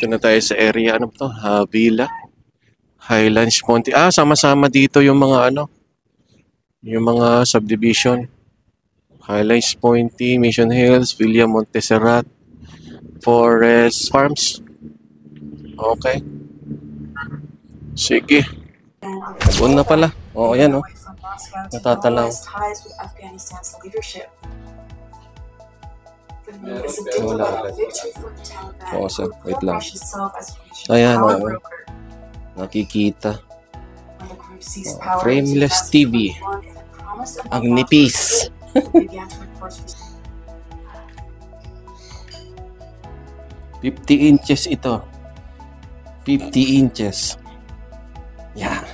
Dito na tayo sa area, ano to? Villa. Highlands Ponte. Sama-sama dito yung mga yung mga subdivision. Highlands Ponte, Mission Hills, Villa Montserrat, Forest Farms. Okay. Sige. Doon na pala. Oo, yan oh. Natatanaw. Wala agad. Oo, sir. Wait lang. Ayan, oo. Nakikita. Frameless TV. Ang nipis. 50 inches ito. 50 inches. Yeah.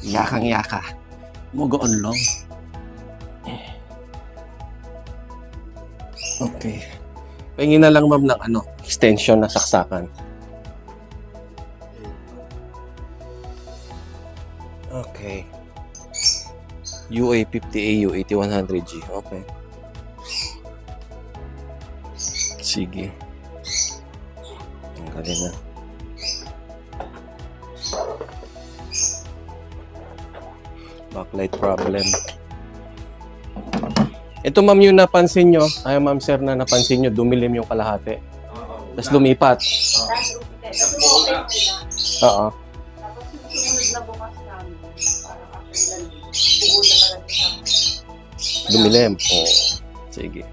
Yakang yaka. Mugoon long. Okay. Pahingin na lang ma'am ng extension na saksakan. Okay. UA50AU 8100G. Okay. Sige. Tanggalin na. Backlight problem. Ito ma'am yung napansin nyo. Ay ma'am sir na napansin nyo. Dumilim yung kalahati. Tapos lumipat. Oo. Dumilim. Oo. Sige.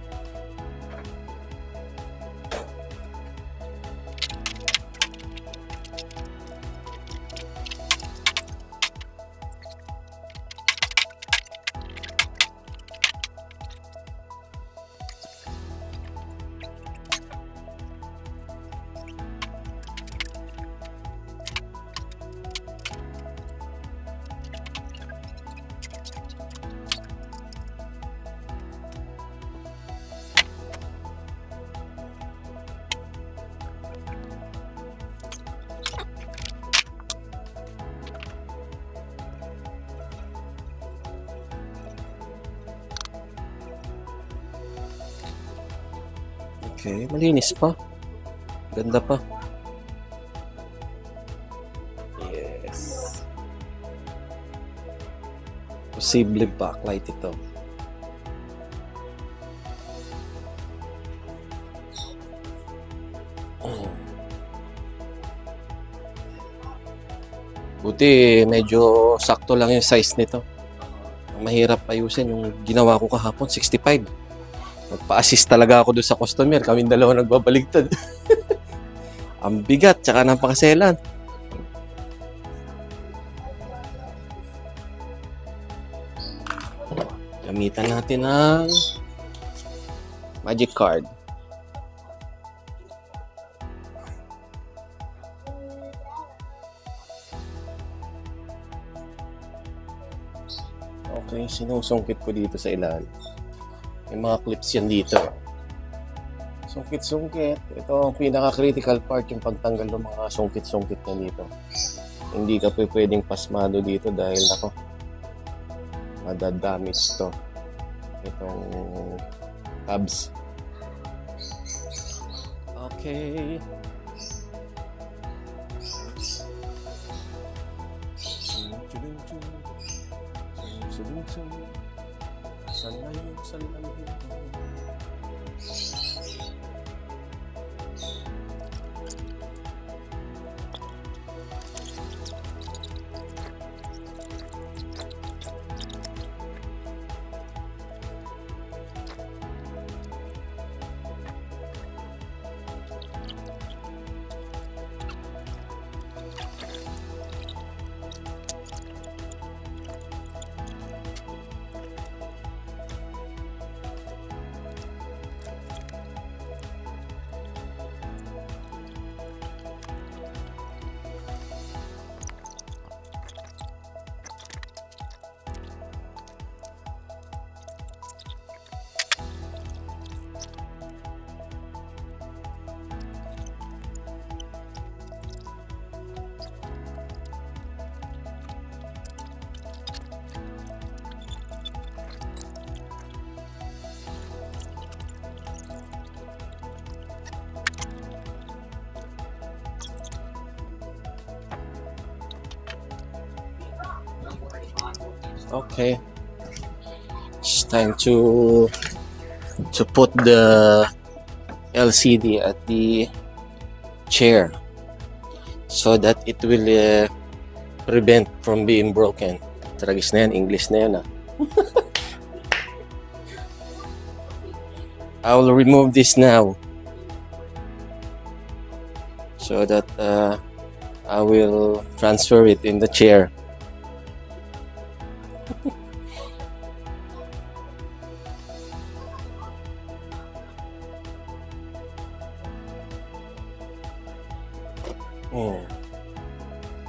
Okay, malinis pa. Ganda pa. Yes. Posible backlight ito. Buti medyo sakto lang yung size nito. Ang mahirap ayusin yung ginawa ko kahapon, 65. Nagpa-assist talaga ako doon sa customer. Kaming dalawa nagbabaligtad. Ang bigat, tsaka napakaselan. Gamitan natin ang magic card. Okay, sinusungkit ko dito sa ilalim. May mga clips yan dito. Sungkit-sungkit. Ito ang pinaka-critical part, yung pagtanggal ng mga sungkit-sungkit na dito. Hindi ka pwedeng pasmado dito dahil madadamage to. Itong tabs. Okay. Okay. It's time to put the LCD at the chair so that it will prevent from being broken. Tragis na yan, English na yan I will remove this now so that I will transfer it in the chair.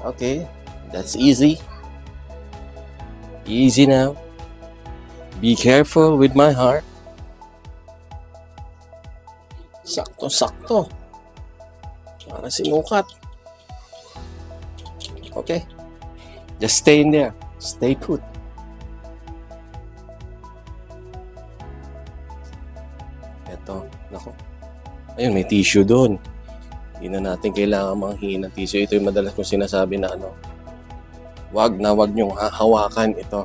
Okay, that's easy. Easy now. Be careful with my heart. Sakto-sakto. Para sinukat. Okay. Just stay in there. Stay put. Eto. Nako. Ayun, may tissue doon. Hindi na natin kailangan manghingi ng tissue. Ito yung madalas kong sinasabi na wag niyong hawakan ito.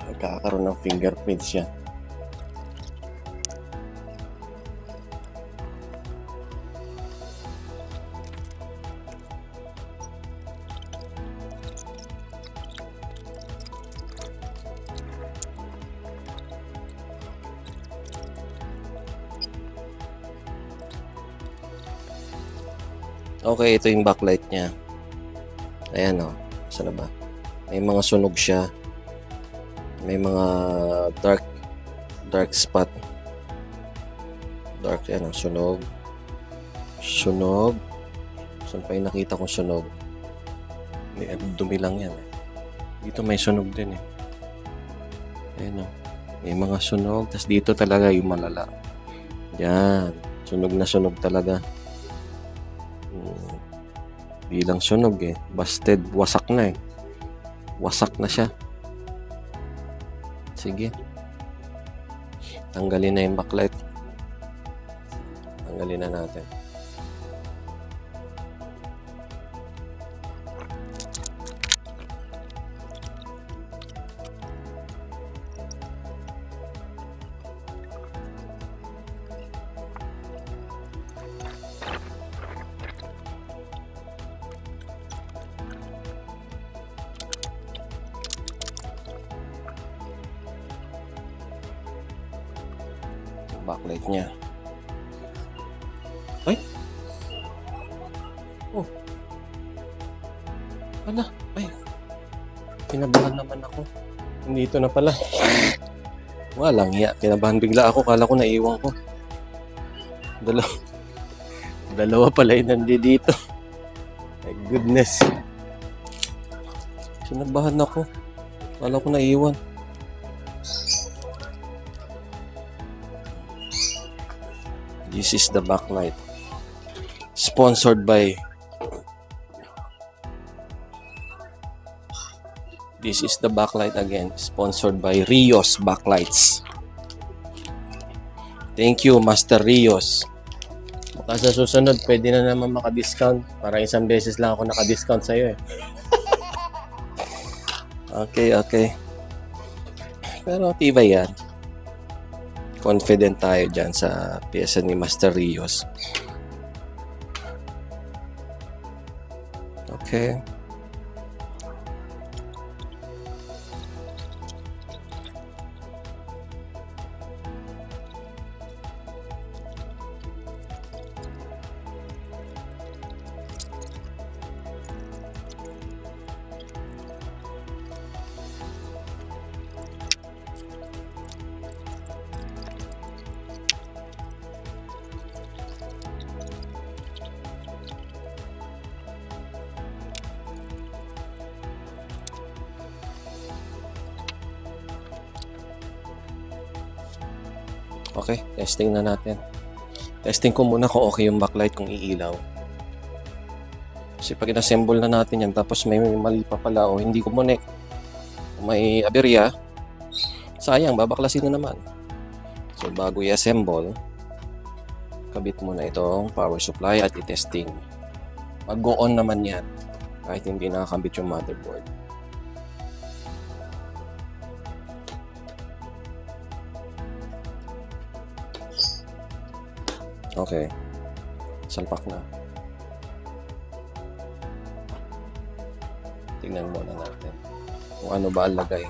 Nagkakaroon ng fingerprints yan. Okay, ito yung backlight niya. Ayan saan na ba? May mga sunog siya. May mga dark spot. Dark, sunog. Sunog. Saan pa yung nakita kong sunog? Dumi lang yan Dito may sunog din Ayan may mga sunog. Tas dito talaga yung malala. Yan. Sunog na sunog talaga. Di lang sunog busted, wasak na wasak na siya. Sige, tanggalin na yung backlight. Tanggalin na natin. Backlight niya. Ay! Oh! Ala! Ay! Kinabahan naman ako. Nandito na pala. Walang hiya. Kinabahan bigla ako. Kala ko naiwan ko. Dalawa pala yung nandito. My goodness. Kinabahan ako. Kala ko naiwan. This is the backlight. Sponsored by This is the backlight again. Sponsored by Rios Backlights. Thank you, Master Rios. Baka sa susunod, pwede na naman maka-discount. Parang isang beses lang ako naka-discount sa'yo Okay. Pero tibay yan. Confident tayo dyan sa pyesa ni Master Rios. Okay. Okay, testing na natin. Testing ko muna kung okay yung backlight kung iilaw. Kasi pag in-assemble na natin yan, tapos may mali pa pala o hindi connect, may aberya, sayang, babaklasin na naman. So, bago i-assemble, kabit muna itong power supply at i-testing. Mag-go on naman yan, kahit hindi nakakabit yung motherboard. Okay. Salpak na. Tingnan muna natin kung ano ba ang lagay.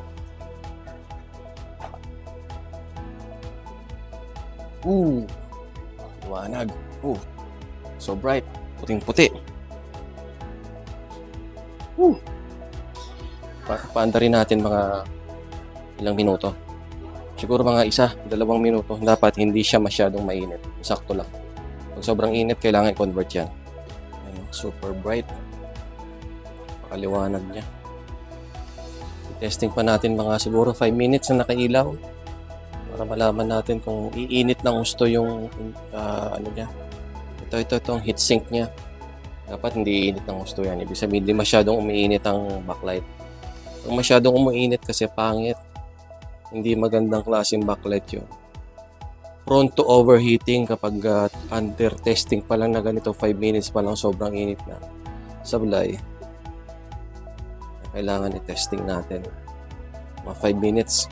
Liwanag. So bright. Puting-puti. Paanda rin natin mga ilang minuto. Siguro mga 1-2 minuto. Dapat hindi siya masyadong mainit. Sakto lang. Pag sobrang init, kailangan i-convert yan. Ayan, super bright. Pakaliwanag niya. Testing pa natin mga siguro 5 minutes na nakailaw. Para malaman natin kung iinit ng gusto yung ano niya. Itong heatsink niya. Dapat hindi iinit ng gusto yan. Ibig sabihin, hindi masyadong umiinit ang backlight. Kung masyadong umiinit kasi pangit. Hindi magandang klaseng backlight yun. Prone to overheating kapag under testing pa lang na ganito 5 minutes pa lang sobrang init na. Sablay. Kailangan i-testing natin. Mga 5 minutes.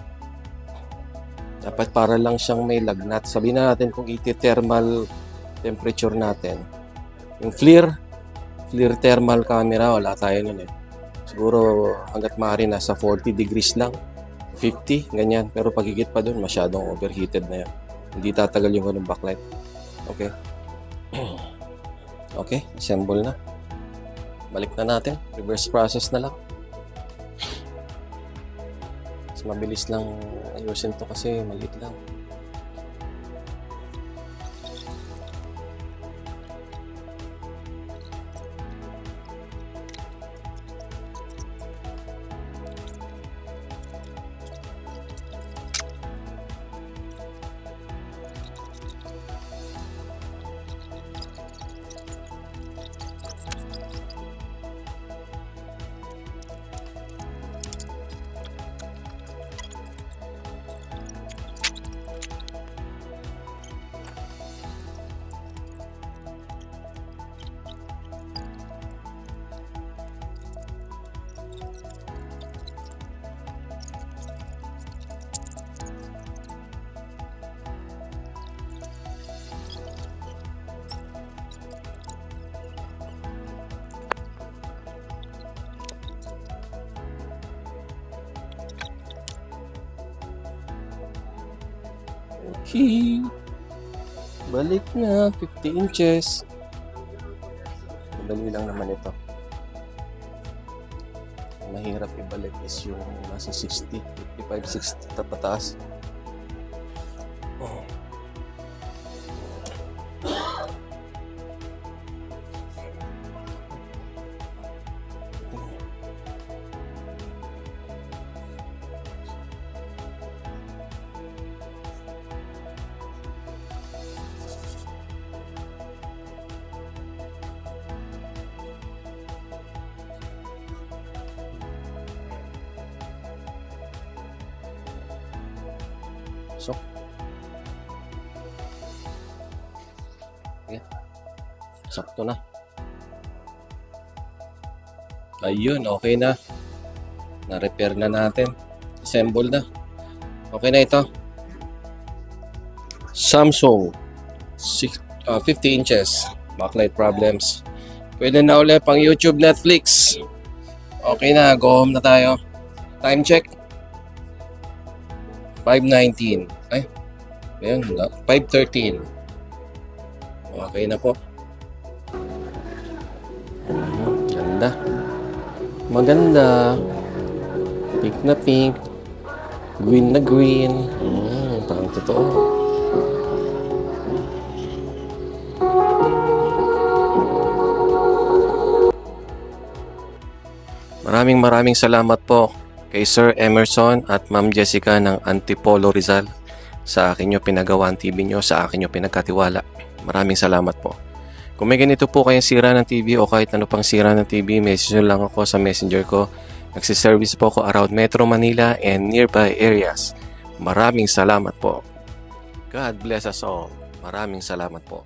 Dapat para lang siyang may lagnat. Sabihin na natin kung iti-thermal temperature natin. Yung FLIR thermal camera, wala tayo nun eh. Siguro hanggat maaari nasa 40 degrees lang. 50, ganyan. Pero pagigit pa dun, masyadong overheated na yan. Hindi tatagal yung ganung backlight. Okay. Okay, assemble na. Balik na natin. Reverse process na lang. Mas mabilis lang ayusin to kasi maliit lang. Okay. Balik na. 50 inches. Madali lang naman ito. Mahirap ibalik is yung nasa 60, 55, 60 pataas. So, okay. Sakto na. Ayun, okay na. Na-repair na natin. Assemble na. Okay na ito. Samsung 50 inches backlight problems. Pwede na ulit pang YouTube, Netflix. Okay na, go home na tayo. Time check. 5:19. Ay, ayan, 5:13. Okay na po. Ganda. Maganda. Pink na pink. Green na green. Parang totoo. Maraming salamat po kay Sir Emerson at Ma'am Jessica ng Antipolo Rizal sa akin nyo pinagawa ang TV nyo, sa akin nyo pinagkatiwala. Maraming salamat po. Kung may ganito po kayong sira ng TV o kahit ano pang sira ng TV, message nyo lang ako sa messenger ko. Nagsiservice po ako around Metro Manila and nearby areas. Maraming salamat po. God bless us all. Maraming salamat po.